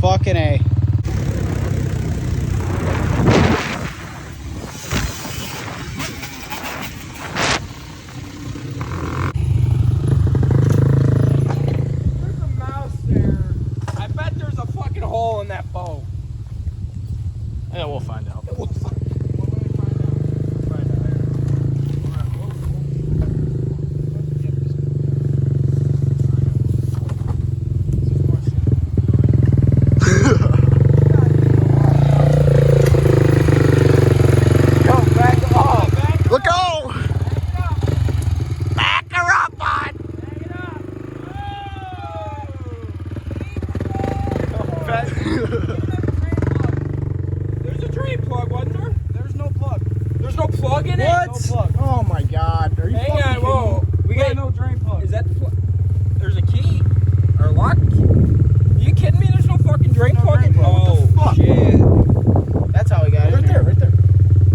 Fucking A. There's a mouse there. I bet there's a fucking hole in that boat. Yeah, we'll find out. There's a drain plug, wasn't there? There's no plug. There's no plug in it? What? No plug. Oh my god. Are you Hang on, whoa. We got no drain plug. Is that the plug? There's a key? Or a lock key? Are you kidding me? There's no fucking drain plug in it? What the fuck? Shit. That's how we got it. Right there, right there.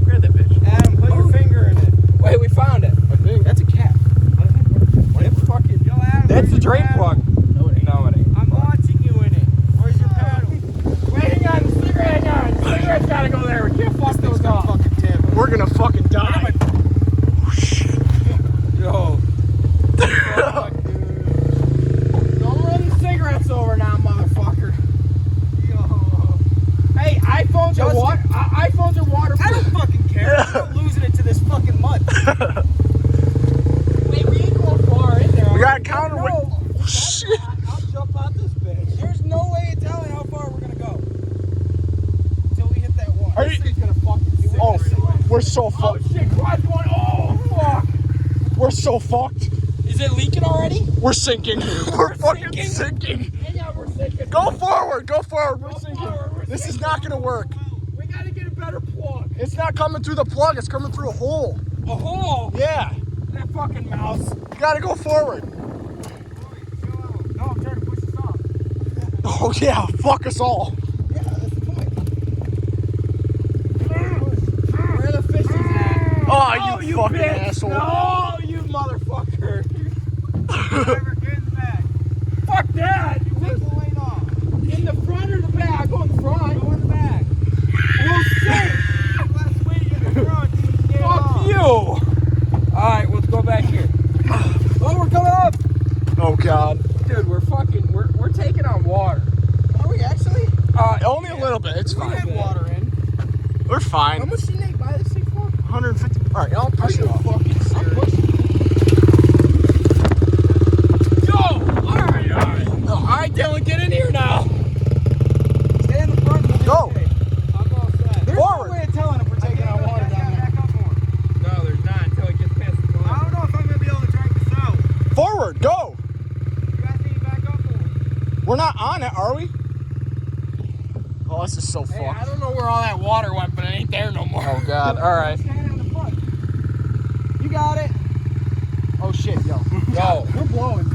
Grab that bitch. Adam, put your finger in it. Wait, we found it. I think. That's a cap. It's fucking. Yo, Adam, That's the drain paddle? plug. No, it ain't. No, it ain't. I'm watching you in it. Where's your paddle? Wait, hang on. The cigarette, hang on. The cigarette's gotta go there. We can't fuck those off. We're gonna fucking die. Yo. Fuck, dude. Don't run the cigarettes over now, motherfucker. Yo. Hey, iPhones are water. iPhones are waterproof. I don't fucking care. I'm not losing it to this fucking mud. Wait, we ain't going far in there. We got a counter. No. Shit. I'll jump out this bitch. There's no way of telling how far we're gonna go until we hit that wall. Are This you? thing's gonna fucking sink. Oh, we're so Oh fucked. shit, quad's going. Oh fuck. We're so fucked. Is it leaking already? We're sinking. We're fucking sinking. Hang on, we're sinking. Go forward. Go forward. We're Go sinking. forward, we're This is sinking. not gonna work. We gotta get a better plug. It's not coming through the plug. It's coming through a hole. A hole. Yeah. That fucking mouse. You gotta go forward. No, I'm trying to push this off. Oh yeah. Fuck us all. Yeah, that's the point. Where the fish is at? Oh, you fucking bitch. asshole. No, you motherfucker. Driver, get in the back. Fuck that. Take the lane off. In the front or the back? Go in the front. Go in the back. We'll sink. Let's wait in the front. So you can get Fuck off. you. Alright, let's go back here. Oh, we're coming up. Oh god. Dude, we're taking on water. Are we actually? Only a little bit. It's We fine. had water in. We're How fine. much did Nate buy this thing for? 150. All right, I'll push it off. Fucking serious. Yo! Alright, Dylan, get in here now. Stay in the front. We'll be Go. okay. I'm all set. There's Forward. no way of telling if we're taking on water down there. Back up more. No, there's not until it gets past the I don't know if I'm going to be able to drag this out. Forward. Go. You guys need to back up more. We're not on it, are we? Oh, this is so Hey, I fucked. don't know where all that water went, but it ain't there no more. Oh god. All right. Stand in the front. You got it. Oh shit, yo. Yo. We're blowing.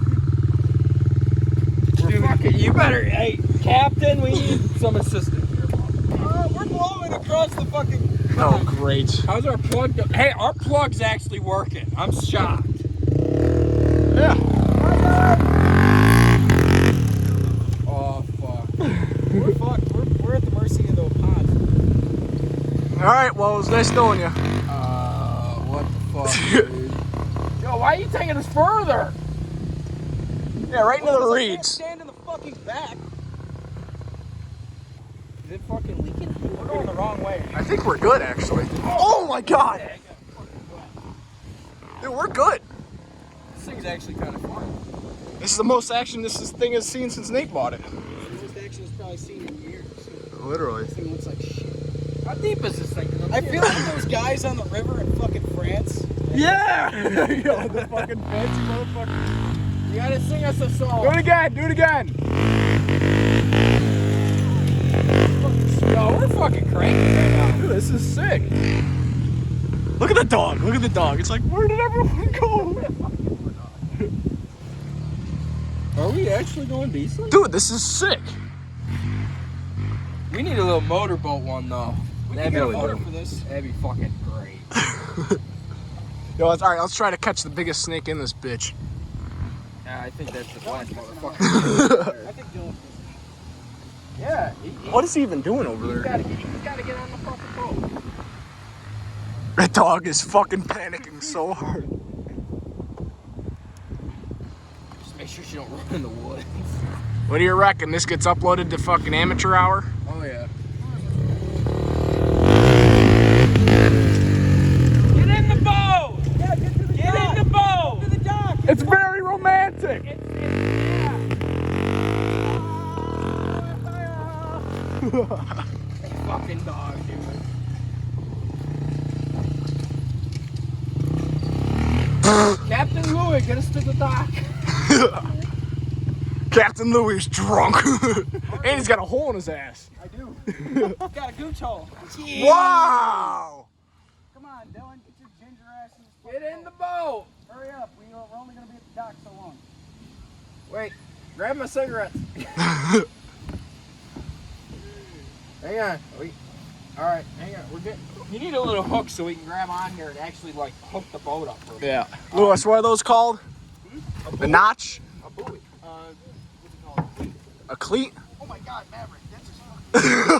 Dude, you better, hey, Captain, we need some assistance here. We're blowing across the fucking... Oh great. How's our plug? Hey, our plug's actually working. I'm shocked. Yeah. Oh, fuck. We're fucked. We're at the mercy of the ponds. All right. Well, it was nice knowing you. What the fuck, dude? Yo, why are you taking us further? Yeah, right into the I can't reeds. stand in the fucking back. Is it fucking leaking? We're going the wrong way. I think we're good, actually. Oh my god. Dude, we're good. This thing's actually kind of fun. This is the most action this thing has seen since Nate bought it. The most action it's probably seen in years. Literally. This thing looks like shit. How deep is this thing? I feel like those guys on the river in fucking France. Yeah. Yo, the fucking fancy motherfucker. You gotta sing us a song. Do it again. Do it again. Yo, we're fucking cranking right now. Dude, this is sick. Look at the dog. Look at the dog. It's like, where did everyone go? Are we actually going decent? Dude, this is sick. We need a little motorboat one though. That'd be Get a really motor good. for this. That'd be fucking great. Yo, all right, let's try to catch the biggest snake in this bitch. Yeah, I think that's the last motherfucker. I think Dylan. Yeah. What is he even doing over He's there? gotta get on the fucking boat. That dog is fucking panicking so hard. Just make sure she don't run in the woods. What do you reckon? This gets uploaded to fucking amateur hour? Oh yeah. Get in the boat! Yeah, get to the dock! Get in the boat! Get to the dock! It's very romantic. Fucking dog, dude. Captain Louis, get us to the dock. Captain Louis is drunk. And he's got a hole in his ass. I do. Got a gooch hole. Wow! Come on, Dylan, get your ginger ass in this Get fucking in the boat. Hurry up, we're only gonna be at the dock so long. Wait, grab my cigarettes. Hang on. Alright, hang on. You need a little hook so we can grab on here and actually like hook the boat up. For Yeah. Louis, what are those called? The notch? a buoy. What's it called? A cleat? Oh my god, Maverick, that's just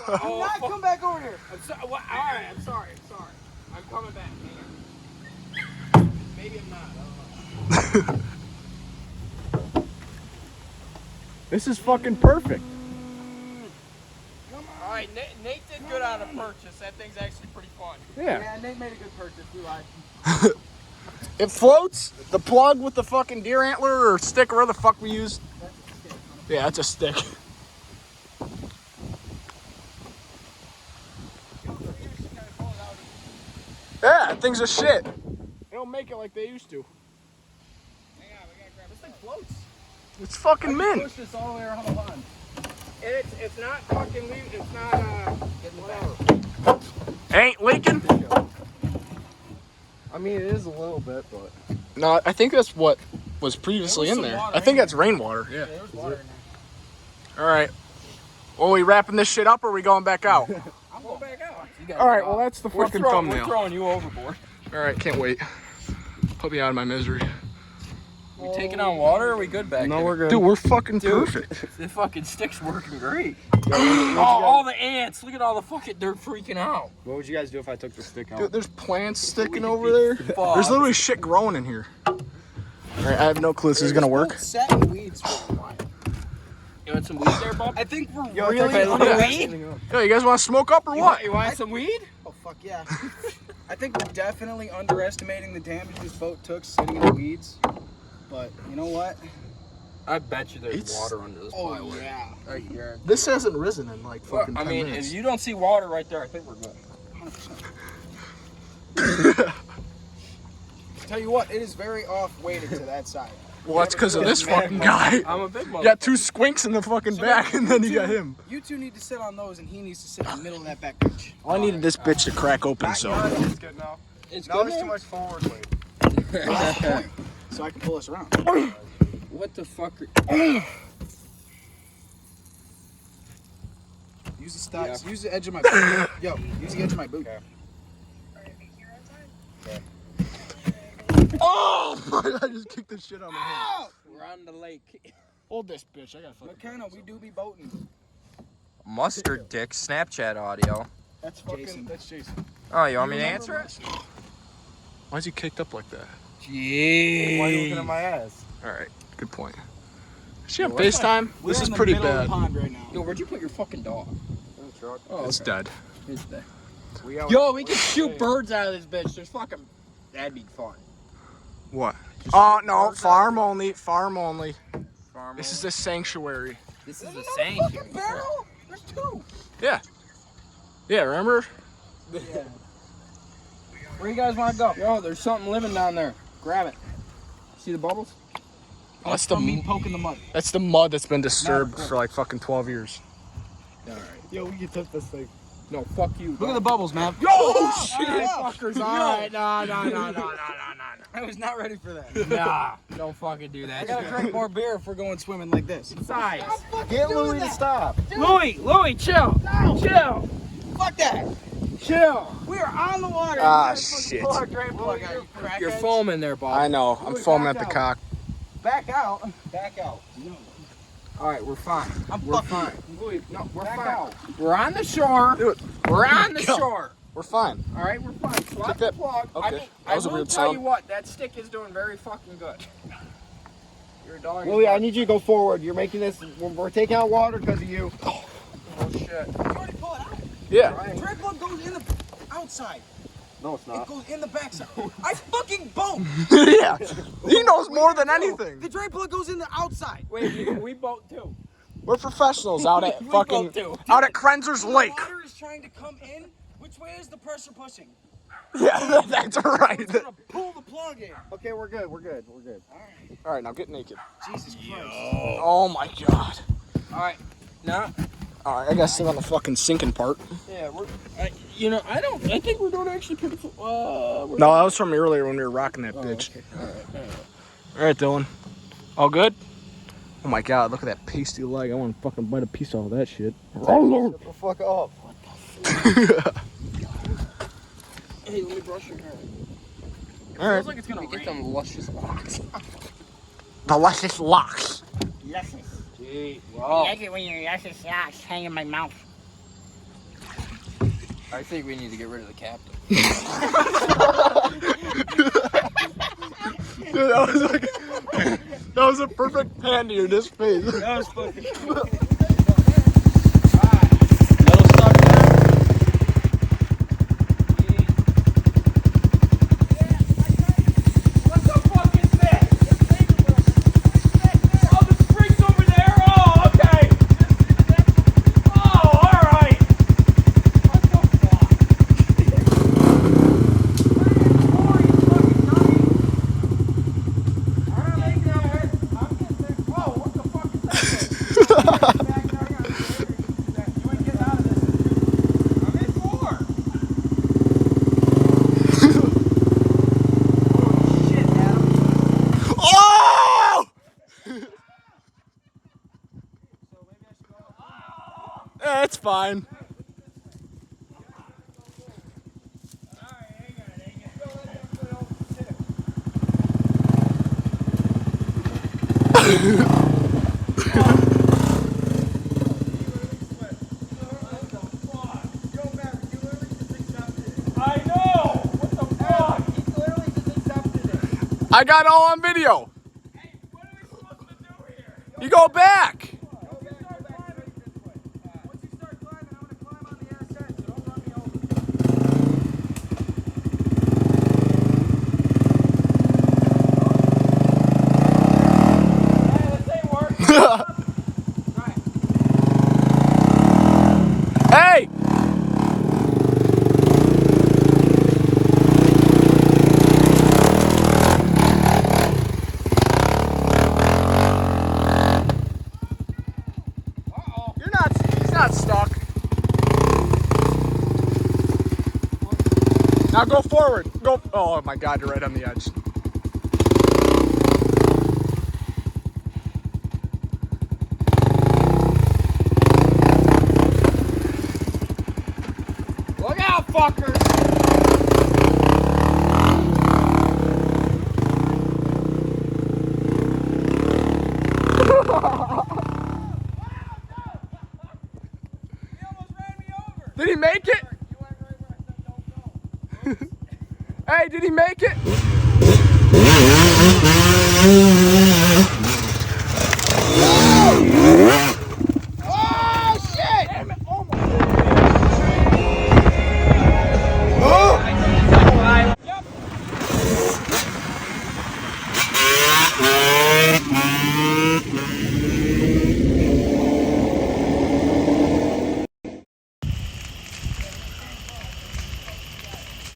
Oh, Do not come back over here. I'm sorry. Well, alright, I'm sorry. I'm coming back. Hang on. Maybe I'm not. I don't know. This is fucking perfect. Alright, Nate did good on a purchase. That thing's actually pretty fun. Yeah. Yeah, Nate made a good purchase, we lied. It floats. The plug with the fucking deer antler or stick or whatever the fuck we used. Yeah, that's a stick. Yeah, things are shit. They don't make it like they used to. Hang on, we gotta grab this thing floats. It's fucking mint. Push this all the way around the pond. And it's not fucking it's not whatever. It ain't leaking? I mean, it is a little bit, but No, I think that's what was previously There in was there. some water I think in that's rainwater. Yeah. there's water in there. All right. Well, we wrapping this shit up or are we going back out? I'm going back out. All right, well, that's the fucking We're thumbnail. throwing you overboard. All right, can't wait. Put me out of my misery. We taking on water or are we good back No, there? we're good. Dude, we're fucking perfect. The fucking stick's working great. Oh, all the ants. Look at all the fucking, they're freaking out. What would you guys do if I took the stick out? Dude, there's plants sticking over there. Fuck. There's literally shit growing in here. All right, I have no clue this is gonna work. Setting weeds for a while. You want some weed there, bub? I think we're Yo, really okay, look at weed. Yo, you guys want to smoke up or what? You want some weed? Oh fuck yeah! I think we're definitely underestimating the damage this boat took sitting in the weeds. But you know what? I bet you there's It's- water under this Oh plywood. yeah. Right here. This hasn't risen in like Well, fucking I 10 mean, minutes. if you don't see water right there, I think we're good. 100%. Tell you what, it is very off-weighted to that side. Well, that's because of this fucking guy. I'm a big You motherfucker. got two squinks in the fucking So back, and then you got two- him. You two need to sit on those, and he needs to sit in the middle of that back bench. I needed this bitch to crack open, so. It's good now. It's No, good. there's too much forward weight. So I can pull us around. What the fuck? Use the stops. Use the edge of my boot. Yo, use the edge of my boot. Oh! I just kicked the shit out of my hand. We're on the lake. Hold this bitch. I gotta fucking. McKenna, we do be boating. Mustard Dick Snapchat audio. That's fucking. Jason. That's Jason. Oh, you want me to answer it? Why's he kicked up like that? Jeez. Why are you looking at my ass? All right, good point. Is she on where's FaceTime? We're This is in the pretty middle of bad. the pond right now. Yo, where'd you put your fucking dog? Oh, It's okay. dead. It's there. We out. Yo, we can shoot birds out of this bitch. There's fucking. That'd be fun. What? Oh no, farm only. Farm only. Farm This is a sanctuary. This is a Fucking sanctuary. barrel? There's two. Yeah. Yeah, remember? Yeah. Where you guys want to go? Yo, there's something living down there. Grab it. See the bubbles? That's From me the poking the mud. that's the mud that's been disturbed for like fucking 12 years. Alright. Yo, we can tip this thing. No, fuck you. Look at the bubbles, man. Oh shit, fuckers. Alright, no. I was not ready for that. Nah, don't fucking do I that. gotta drink more beer if we're going swimming like this. Besides. Get Louie to stop. Louie, chill. Chill. Fuck that. Chill. We are on the water. Ah, You gotta shit. pull our drain plug out, you You're crackheads. foaming there, Bob. I know. I'm Wait, foaming back at the out. cock. Back out. Back out. No. All right, we're fine. We're fine. Louis, No, we're back fine. out. We're on the shore. Dude, We're on the Go. shore. we're fine. All right, we're fine. Swap Take the that- plug. I okay. mean, That was I a will weird tell sound. you what, that stick is doing very fucking good. Your dog is Louis, I barking. need you to go forward. You're making this. We're taking out water because of you. Oh, shit. You already pull it out. Yeah. The drain plug goes in the outside. No, it's It not. goes in the backside. I fucking boat. Yeah. He knows more than No, anything. the drain plug goes in the outside. Wait, we boat too. We're professionals out at We fucking both do. out at Krenzer's The Lake. water is trying to come in. Which way is the pressure pushing? Yeah, that's right. It's gonna pull the plug in. Okay, we're good. We're good. We're good. All right, now get naked. Jesus Christ. Oh my god. All right, now, All right, I gotta sit on the fucking sinking part. yeah, we're. You know, I think we're doing actually pretty. No, that was from earlier when we were rocking that bitch. Okay. All right. All right, Dylan. All good? Oh my god, look at that pasty leg. I want to fucking bite a piece off of that shit. Shut the fuck up. Hey, let me brush your hair. All right. Feels like it's gonna Let me get rain. them luscious locks. Delicious locks. Gee, I well, like it when your luscious locks hang in my mouth. I think we need to get rid of the captain. Dude, that was like that was a perfect pan to your disc face. That was fucking. That'll suck down. What the fuck is this? Oh, the spring's over there? Oh, okay. Oh, alright. What the fuck? Whoa, what the fuck is that? You ain't getting out of this. I'm in four. Shit, Adam. Oh! Yeah, it's fine. I know! What the fuck? He literally just accepted it. I got all on video. Hey, what are we supposed to do here? You go back. Once you start climbing, I'm gonna climb on the ass end, so don't run me over. Hey, this ain't working. Right. Hey! Uh-oh. He's not stuck. Now go forward. Go. Oh my god, you're right on the edge. Look out, fuckers! Did he make it? Hey, did he make it?